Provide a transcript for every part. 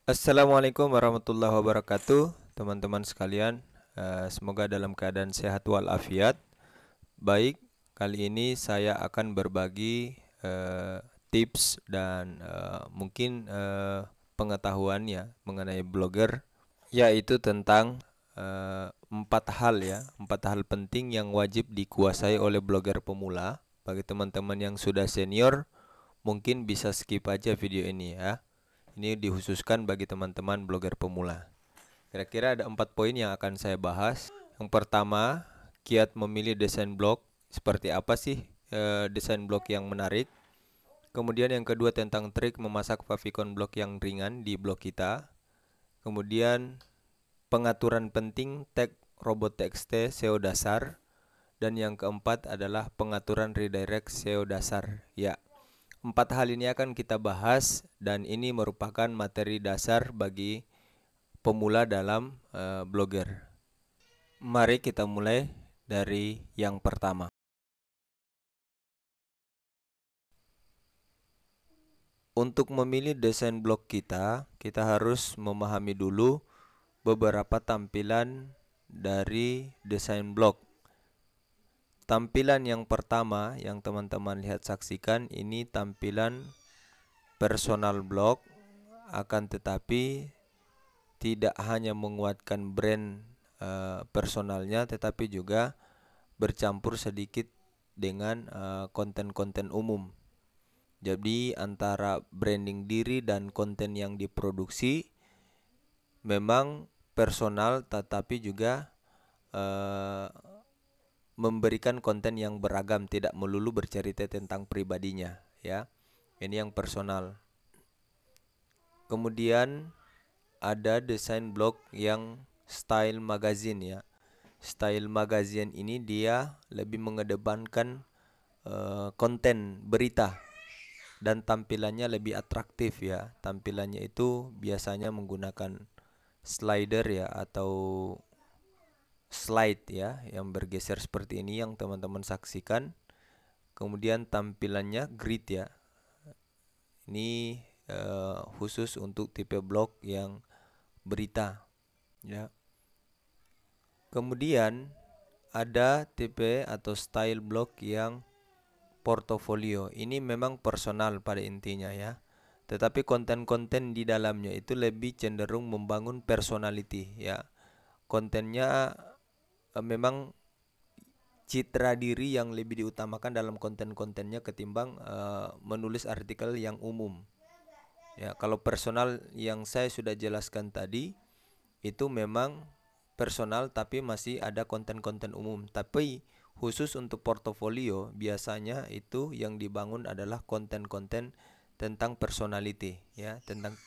Assalamualaikum warahmatullahi wabarakatuh, teman-teman sekalian. Semoga dalam keadaan sehat walafiat. Baik, kali ini saya akan berbagi tips dan mungkin pengetahuannya mengenai blogger, yaitu tentang empat hal penting yang wajib dikuasai oleh blogger pemula. Bagi teman-teman yang sudah senior, mungkin bisa skip aja video ini ya. Ini dikhususkan bagi teman-teman blogger pemula. Kira-kira ada 4 poin yang akan saya bahas. Yang pertama, kiat memilih desain blog. Seperti apa sih desain blog yang menarik? Kemudian yang kedua tentang trik memasak favicon blog yang ringan di blog kita. Kemudian pengaturan penting tag robot txt SEO dasar. Dan yang keempat adalah pengaturan redirect SEO dasar. Ya, 4 hal ini akan kita bahas dan ini merupakan materi dasar bagi pemula dalam blogger. Mari kita mulai dari yang pertama. Untuk memilih desain blog kita harus memahami dulu beberapa tampilan dari desain blog. Tampilan yang pertama yang teman-teman lihat saksikan ini tampilan personal blog, akan tetapi tidak hanya menguatkan brand personalnya, tetapi juga bercampur sedikit dengan konten-konten umum. Jadi antara branding diri dan konten yang diproduksi memang personal, tetapi juga memberikan konten yang beragam, tidak melulu bercerita tentang pribadinya ya. Ini yang personal. Kemudian ada desain blog yang style magazine ya. Style magazine ini dia lebih mengedepankan konten berita dan tampilannya lebih atraktif ya. Tampilannya itu biasanya menggunakan slider ya atau slide ya yang bergeser seperti ini yang teman-teman saksikan. Kemudian tampilannya grid ya. Ini khusus untuk tipe blog yang berita ya. Kemudian ada tipe atau style blog yang portofolio. Ini memang personal pada intinya ya. Tetapi konten-konten di dalamnya itu lebih cenderung membangun personality ya. Kontennya memang citra diri yang lebih diutamakan dalam konten-kontennya ketimbang menulis artikel yang umum. Ya, kalau personal yang saya sudah jelaskan tadi itu memang personal tapi masih ada konten-konten umum. Tapi khusus untuk portofolio biasanya itu yang dibangun adalah konten-konten tentang personality ya, tentang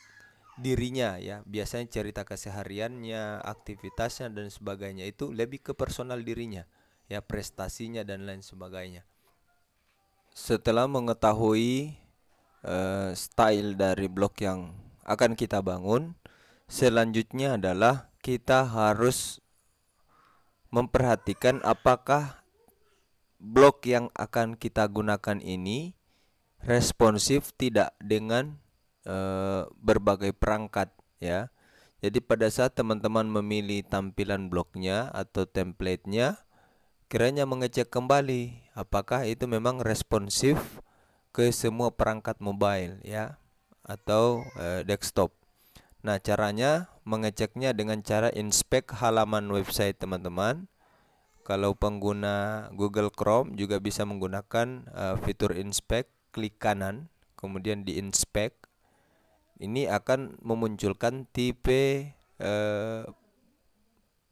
dirinya ya. Biasanya cerita kesehariannya, aktivitasnya dan sebagainya itu lebih ke personal dirinya ya, prestasinya dan lain sebagainya. Setelah mengetahui style dari blog yang akan kita bangun, selanjutnya adalah kita harus memperhatikan apakah blog yang akan kita gunakan ini responsif tidak dengan berbagai perangkat ya. Jadi pada saat teman-teman memilih tampilan blognya atau template-nya, kiranya mengecek kembali apakah itu memang responsif ke semua perangkat mobile ya atau desktop. Nah, caranya mengeceknya dengan cara inspek halaman website teman-teman. Kalau pengguna Google Chrome juga bisa menggunakan fitur inspect, klik kanan, kemudian di inspect. Ini akan memunculkan tipe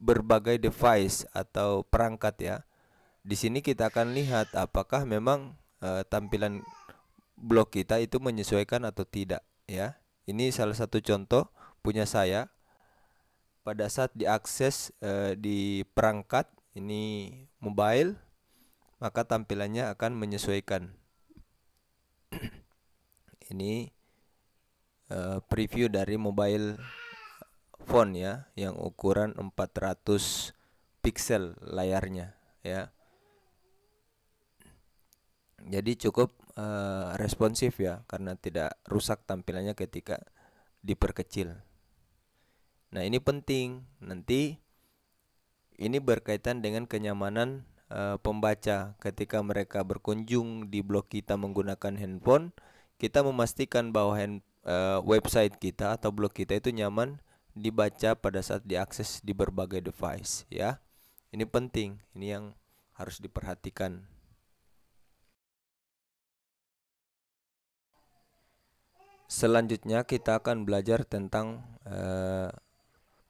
berbagai device atau perangkat ya. Di sini kita akan lihat apakah memang tampilan blog kita itu menyesuaikan atau tidak ya. Ini salah satu contoh punya saya. Pada saat diakses di perangkat ini mobile, maka tampilannya akan menyesuaikan. Ini preview dari mobile phone ya, yang ukuran 400 pixel layarnya ya. Jadi cukup responsif ya, karena tidak rusak tampilannya ketika diperkecil. Nah, ini penting. Nanti ini berkaitan dengan kenyamanan pembaca ketika mereka berkunjung di blog kita menggunakan handphone. Kita memastikan bahwa website kita atau blog kita itu nyaman dibaca pada saat diakses di berbagai device, ya. Ini penting, ini yang harus diperhatikan. Selanjutnya kita akan belajar tentang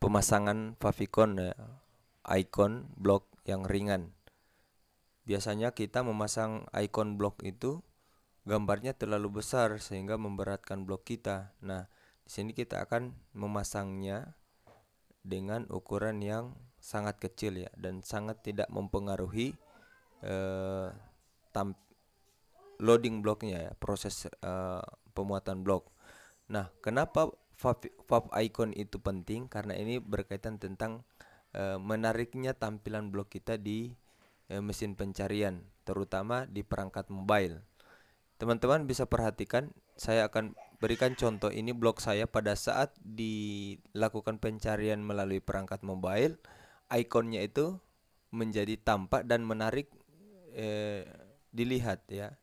pemasangan favicon, icon blog yang ringan. Biasanya kita memasang icon blog itu gambarnya terlalu besar sehingga memberatkan blog kita. Nah, di sini kita akan memasangnya dengan ukuran yang sangat kecil, ya, dan sangat tidak mempengaruhi loading blognya, ya, proses pemuatan blog. Nah, kenapa fav icon itu penting? Karena ini berkaitan tentang menariknya tampilan blog kita di mesin pencarian, terutama di perangkat mobile. Teman-teman bisa perhatikan, saya akan berikan contoh. Ini blog saya pada saat dilakukan pencarian melalui perangkat mobile, ikonnya itu menjadi tampak dan menarik dilihat, ya.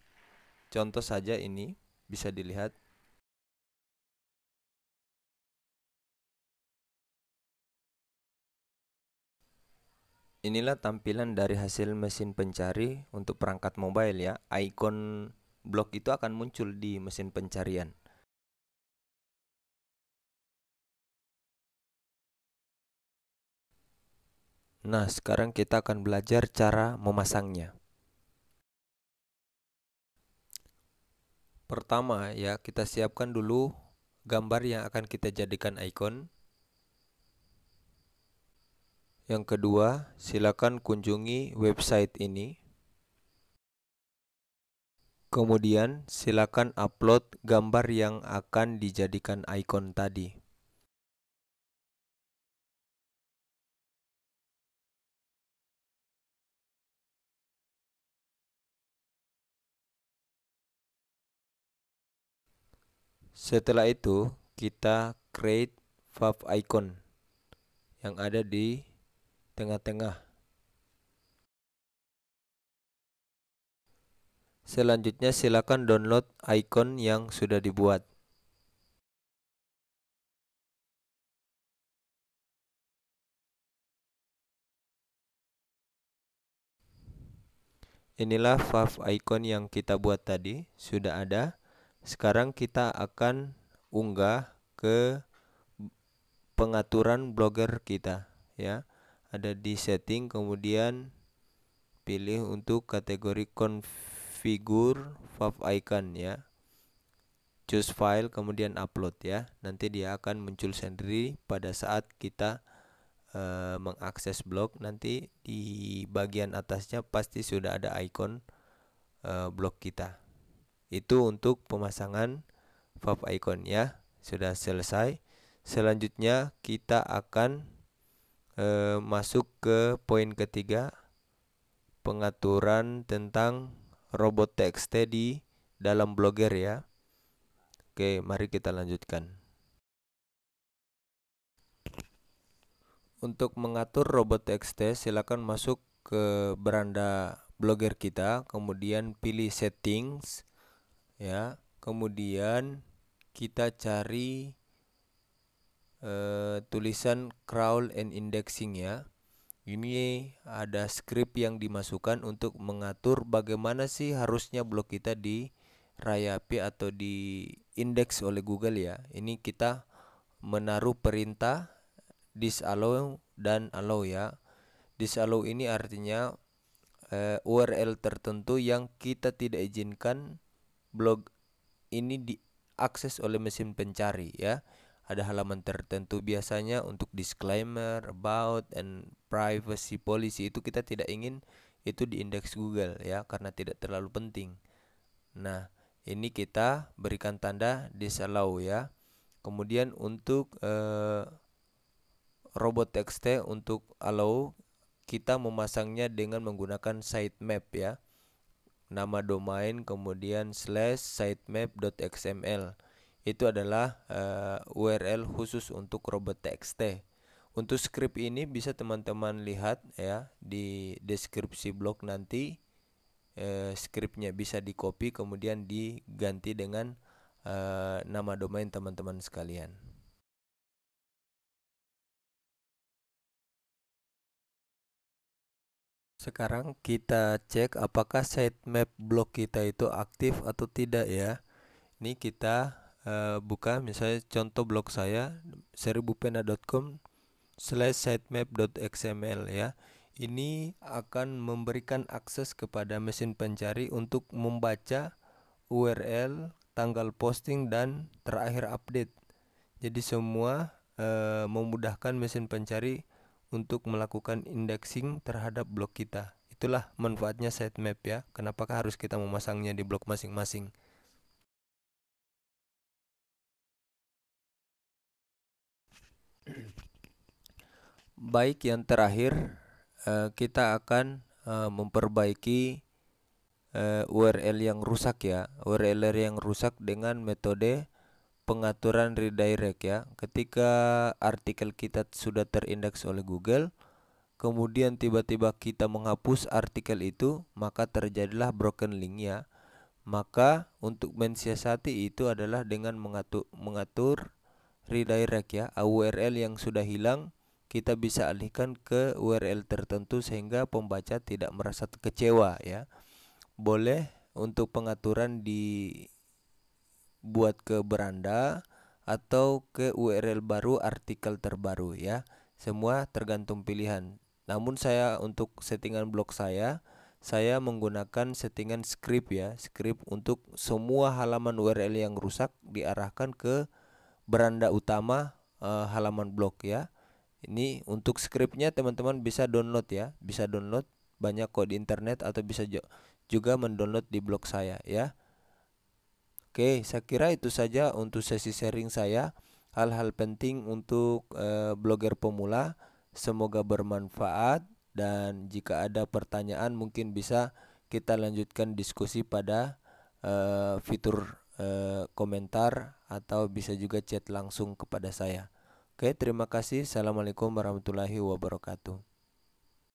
Contoh saja ini bisa dilihat. Inilah tampilan dari hasil mesin pencari untuk perangkat mobile, ya. Icon blog itu akan muncul di mesin pencarian. Nah, sekarang kita akan belajar cara memasangnya. Pertama, ya, kita siapkan dulu gambar yang akan kita jadikan icon. Yang kedua, silakan kunjungi website ini. Kemudian silakan upload gambar yang akan dijadikan icon tadi. Setelah itu, kita create fav icon yang ada di tengah-tengah. Selanjutnya silakan download icon yang sudah dibuat. Inilah fav icon yang kita buat tadi, sudah ada. Sekarang kita akan unggah ke pengaturan blogger kita, ya. Ada di setting, kemudian pilih untuk kategori configure fav icon, ya. Choose file, kemudian upload, ya. Nanti dia akan muncul sendiri pada saat kita mengakses blog. Nanti di bagian atasnya pasti sudah ada icon blog kita. Itu untuk pemasangan fav icon, ya. Sudah selesai. Selanjutnya kita akan masuk ke poin ketiga, pengaturan tentang robot txt di dalam blogger, ya. Oke, mari kita lanjutkan. Untuk mengatur robot txt, silakan masuk ke beranda blogger kita, kemudian pilih settings, ya. Kemudian kita cari tulisan crawl and indexing, ya. Ini ada script yang dimasukkan untuk mengatur bagaimana sih harusnya blog kita dirayapi atau di indeks oleh Google, ya. Ini kita menaruh perintah disallow dan allow, ya. Disallow ini artinya URL tertentu yang kita tidak izinkan blog ini diakses oleh mesin pencari, ya. Ada halaman tertentu, biasanya untuk disclaimer, about, and privacy policy, itu kita tidak ingin itu di indeks Google, ya, karena tidak terlalu penting. Nah, ini kita berikan tanda disallow, ya. Kemudian untuk robot txt, untuk allow, kita memasangnya dengan menggunakan sitemap, ya. Nama domain kemudian /sitemap.xml. itu adalah URL khusus untuk robot.txt. Untuk script ini bisa teman-teman lihat ya di deskripsi blog nanti. Scriptnya bisa di copy kemudian diganti dengan nama domain teman-teman sekalian. Sekarang kita cek apakah sitemap blog kita itu aktif atau tidak ya. Ini kita buka misalnya contoh blog saya 1000pena.com/sitemap.xml ya. Ini akan memberikan akses kepada mesin pencari untuk membaca URL, tanggal posting dan terakhir update. Jadi semua memudahkan mesin pencari untuk melakukan indexing terhadap blog kita. Itulah manfaatnya sitemap ya. Kenapakah harus kita memasangnya di blog masing-masing? Baik, yang terakhir kita akan memperbaiki URL yang rusak ya. URL yang rusak dengan metode pengaturan redirect ya. Ketika artikel kita sudah terindeks oleh Google, kemudian tiba-tiba kita menghapus artikel itu, maka terjadilah broken link ya. Maka untuk mensiasati itu adalah dengan mengatur redirect ya. URL yang sudah hilang kita bisa alihkan ke URL tertentu sehingga pembaca tidak merasa kecewa ya. Boleh untuk pengaturan dibuat ke beranda atau ke URL baru artikel terbaru ya. Semua tergantung pilihan. Namun saya untuk settingan blog saya menggunakan settingan script ya. Script untuk semua halaman URL yang rusak diarahkan ke beranda utama halaman blog ya. Ini untuk scriptnya teman-teman bisa download ya. Bisa download banyak kok di internet atau bisa juga mendownload di blog saya ya. Oke, saya kira itu saja untuk sesi sharing saya. Hal-hal penting untuk blogger pemula. Semoga bermanfaat dan jika ada pertanyaan mungkin bisa kita lanjutkan diskusi pada fitur komentar atau bisa juga chat langsung kepada saya. Oke, terima kasih. Assalamualaikum warahmatullahi wabarakatuh.